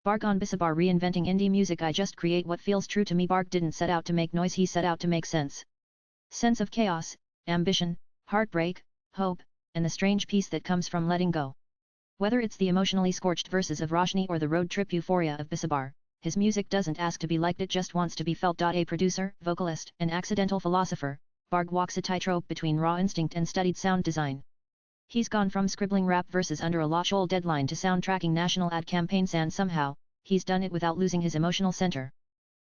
Bharg on Besabar reinventing indie music. I just create what feels true to me. Bharg didn't set out to make noise, he set out to make sense. Sense of chaos, ambition, heartbreak, hope, and the strange peace that comes from letting go. Whether it's the emotionally scorched verses of Roshni or the road trip euphoria of Besabar, his music doesn't ask to be liked, it just wants to be felt. A producer, vocalist, and accidental philosopher, Bharg walks a tightrope between raw instinct and studied sound design. He's gone from scribbling rap verses under a law-shoal deadline to soundtracking national ad campaigns, and somehow, he's done it without losing his emotional center.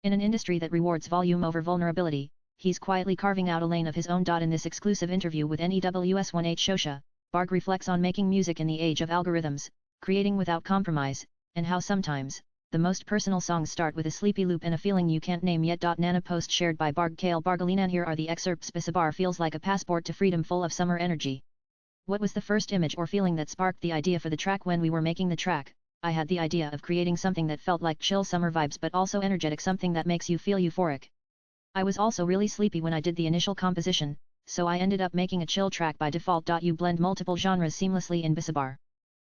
In an industry that rewards volume over vulnerability, he's quietly carving out a lane of his own. In this exclusive interview with NEWS18 Shosha, Bharg reflects on making music in the age of algorithms, creating without compromise, and how sometimes, the most personal songs start with a sleepy loop and a feeling you can't name yet. Nana post shared by Bharg Kale Bargalinan. Here are the excerpts. Besabar feels like a passport to freedom, full of summer energy. What was the first image or feeling that sparked the idea for the track? When we were making the track, I had the idea of creating something that felt like chill summer vibes but also energetic, something that makes you feel euphoric. I was also really sleepy when I did the initial composition, so I ended up making a chill track by default. You blend multiple genres seamlessly in Besabar.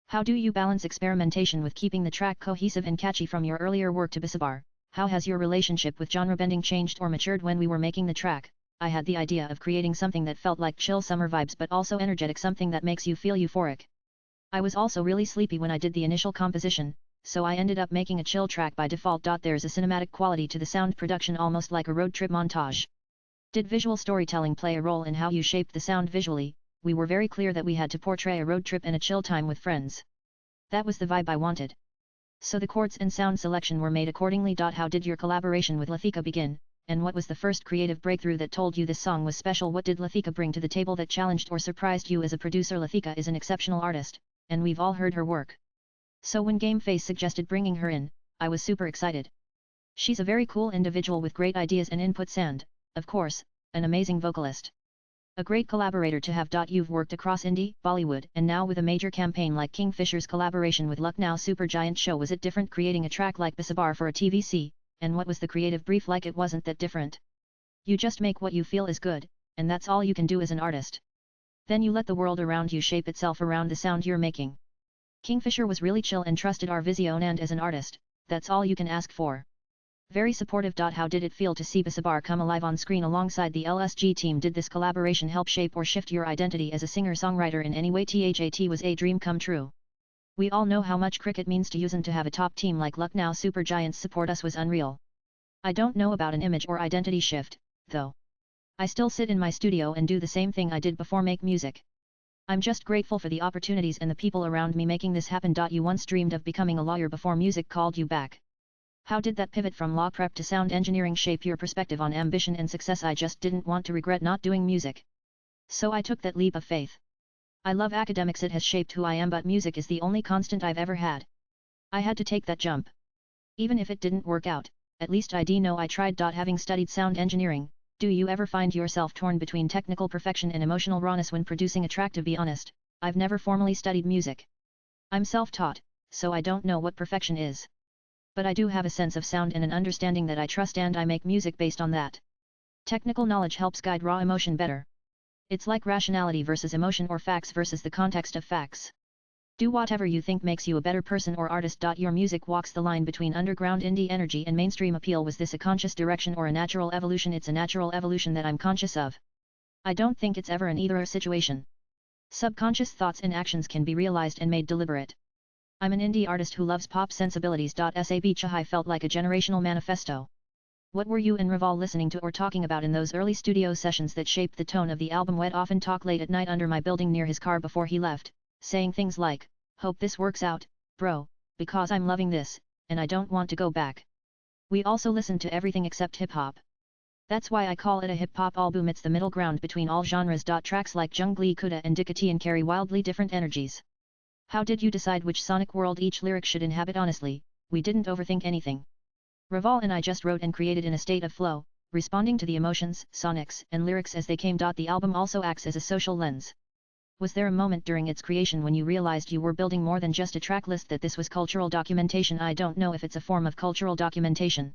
How do you balance experimentation with keeping the track cohesive and catchy? From your earlier work to Besabar, how has your relationship with genre bending changed or matured? When we were making the track, I had the idea of creating something that felt like chill summer vibes but also energetic, something that makes you feel euphoric. I was also really sleepy when I did the initial composition, so I ended up making a chill track by default. There's a cinematic quality to the sound production, almost like a road trip montage. Did visual storytelling play a role in how you shaped the sound visually? We were very clear that we had to portray a road trip and a chill time with friends. That was the vibe I wanted. So the chords and sound selection were made accordingly. How did your collaboration with Lathika begin, and what was the first creative breakthrough that told you this song was special? What did Lathika bring to the table that challenged or surprised you as a producer? Lathika is an exceptional artist, and we've all heard her work. So when Gameface suggested bringing her in, I was super excited. She's a very cool individual with great ideas and inputs and, of course, an amazing vocalist. A great collaborator to have. You've worked across indie, Bollywood, and now with a major campaign like Kingfisher's collaboration with Lucknow Supergiant Show. Was it different creating a track like Besabar for a TVC, and what was the creative brief like? It wasn't that different. You just make what you feel is good, and that's all you can do as an artist. Then you let the world around you shape itself around the sound you're making. Kingfisher was really chill and trusted our vision, and as an artist, that's all you can ask for. Very supportive. How did it feel to see Besabar come alive on screen alongside the LSG team? Did this collaboration help shape or shift your identity as a singer-songwriter in any way? That was a dream come true. We all know how much cricket means to us, and to have a top team like Lucknow Supergiants support us was unreal. I don't know about an image or identity shift, though. I still sit in my studio and do the same thing I did before, make music. I'm just grateful for the opportunities and the people around me making this happen. You once dreamed of becoming a lawyer before music called you back. How did that pivot from law prep to sound engineering shape your perspective on ambition and success? I just didn't want to regret not doing music. So I took that leap of faith. I love academics, it has shaped who I am, but music is the only constant I've ever had. I had to take that jump. Even if it didn't work out, at least I know I tried. Having studied sound engineering, do you ever find yourself torn between technical perfection and emotional rawness when producing a track? To be honest, I've never formally studied music. I'm self-taught, so I don't know what perfection is. But I do have a sense of sound and an understanding that I trust, and I make music based on that. Technical knowledge helps guide raw emotion better. It's like rationality versus emotion, or facts versus the context of facts. Do whatever you think makes you a better person or artist. Your music walks the line between underground indie energy and mainstream appeal. Was this a conscious direction or a natural evolution? It's a natural evolution that I'm conscious of. I don't think it's ever an either-or situation. Subconscious thoughts and actions can be realized and made deliberate. I'm an indie artist who loves pop sensibilities. Sab Chahai felt like a generational manifesto. What were you and Raval listening to or talking about in those early studio sessions that shaped the tone of the album? We'd often talk late at night under my building near his car before he left, saying things like, "Hope this works out, bro, because I'm loving this, and I don't want to go back." We also listened to everything except hip-hop. That's why I call it a hip-hop album. It's the middle ground between all genres. Tracks like Jungli Kuda and Dikatian carry wildly different energies. How did you decide which sonic world each lyric should inhabit? Honestly, we didn't overthink anything. Raval and I just wrote and created in a state of flow, responding to the emotions, sonics, and lyrics as they came. The album also acts as a social lens. Was there a moment during its creation when you realized you were building more than just a track list, that this was cultural documentation? I don't know if it's a form of cultural documentation.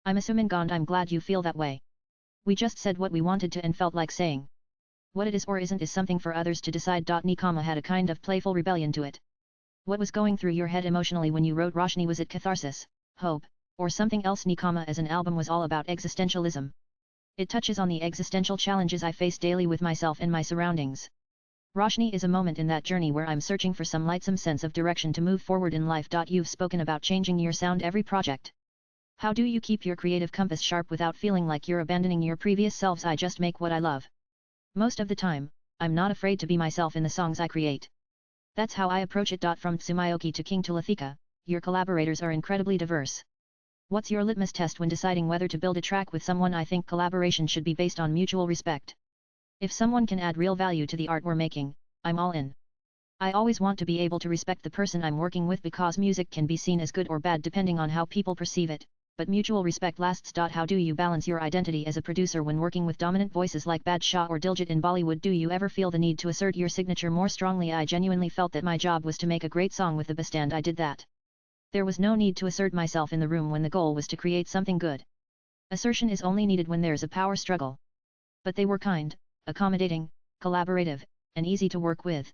I'm assuming Gond. I'm glad you feel that way. We just said what we wanted to and felt like saying. What it is or isn't is something for others to decide. Nikama had a kind of playful rebellion to it. What was going through your head emotionally when you wrote Roshni? Was it catharsis, hope, or something else? Nikama as an album was all about existentialism. It touches on the existential challenges I face daily with myself and my surroundings. Roshni is a moment in that journey where I'm searching for some lightsome sense of direction to move forward in life. You've spoken about changing your sound every project. How do you keep your creative compass sharp without feeling like you're abandoning your previous selves? I just make what I love. Most of the time, I'm not afraid to be myself in the songs I create. That's how I approach it. From Tsumayoki to King to Lathika, your collaborators are incredibly diverse. What's your litmus test when deciding whether to build a track with someone? I think collaboration should be based on mutual respect. If someone can add real value to the art we're making, I'm all in. I always want to be able to respect the person I'm working with because music can be seen as good or bad depending on how people perceive it, but mutual respect lasts. How do you balance your identity as a producer when working with dominant voices like Badshah or Diljit in Bollywood? Do you ever feel the need to assert your signature more strongly? I genuinely felt that my job was to make a great song with the best, and I did that. There was no need to assert myself in the room when the goal was to create something good. Assertion is only needed when there's a power struggle. But they were kind, accommodating, collaborative, and easy to work with.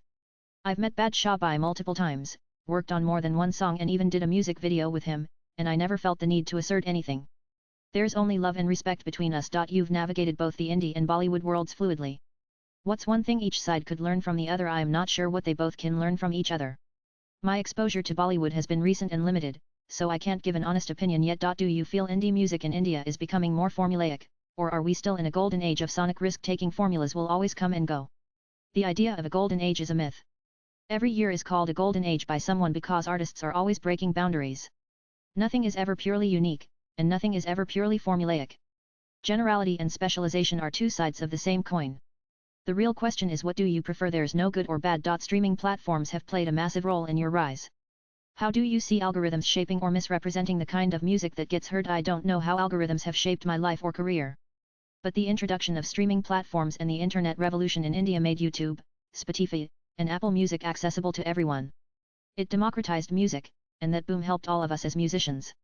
I've met Badshah by multiple times, worked on more than one song and even did a music video with him, and I never felt the need to assert anything. There's only love and respect between us. You've navigated both the indie and Bollywood worlds fluidly. What's one thing each side could learn from the other? I am not sure what they both can learn from each other. My exposure to Bollywood has been recent and limited, so I can't give an honest opinion yet. Do you feel indie music in India is becoming more formulaic, or are we still in a golden age of sonic risk-taking? Formulas will always come and go. The idea of a golden age is a myth. Every year is called a golden age by someone because artists are always breaking boundaries. Nothing is ever purely unique, and nothing is ever purely formulaic. Generality and specialization are two sides of the same coin. The real question is, what do you prefer? There's no good or bad. Streaming platforms have played a massive role in your rise. How do you see algorithms shaping or misrepresenting the kind of music that gets heard? I don't know how algorithms have shaped my life or career. But the introduction of streaming platforms and the internet revolution in India made YouTube, Spotify, and Apple Music accessible to everyone. It democratized music, and that boom helped all of us as musicians.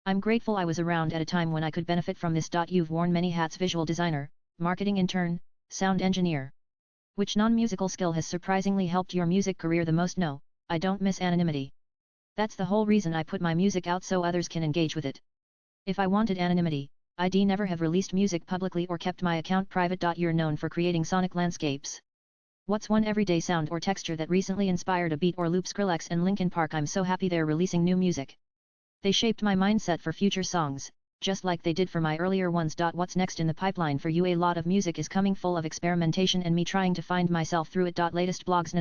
I'm grateful I was around at a time when I could benefit from this. You've worn many hats: visual designer, marketing intern, sound engineer. Which non-musical skill has surprisingly helped your music career the most? No, I don't miss anonymity. That's the whole reason I put my music out, so others can engage with it. If I wanted anonymity, I'd never have released music publicly or kept my account private. You're known for creating sonic landscapes. What's one everyday sound or texture that recently inspired a beat or loop? Skrillex and Linkin Park. I'm so happy they're releasing new music. They shaped my mindset for future songs, just like they did for my earlier ones. What's next in the pipeline for you? A lot of music is coming, full of experimentation and me trying to find myself through it. Latest blogs.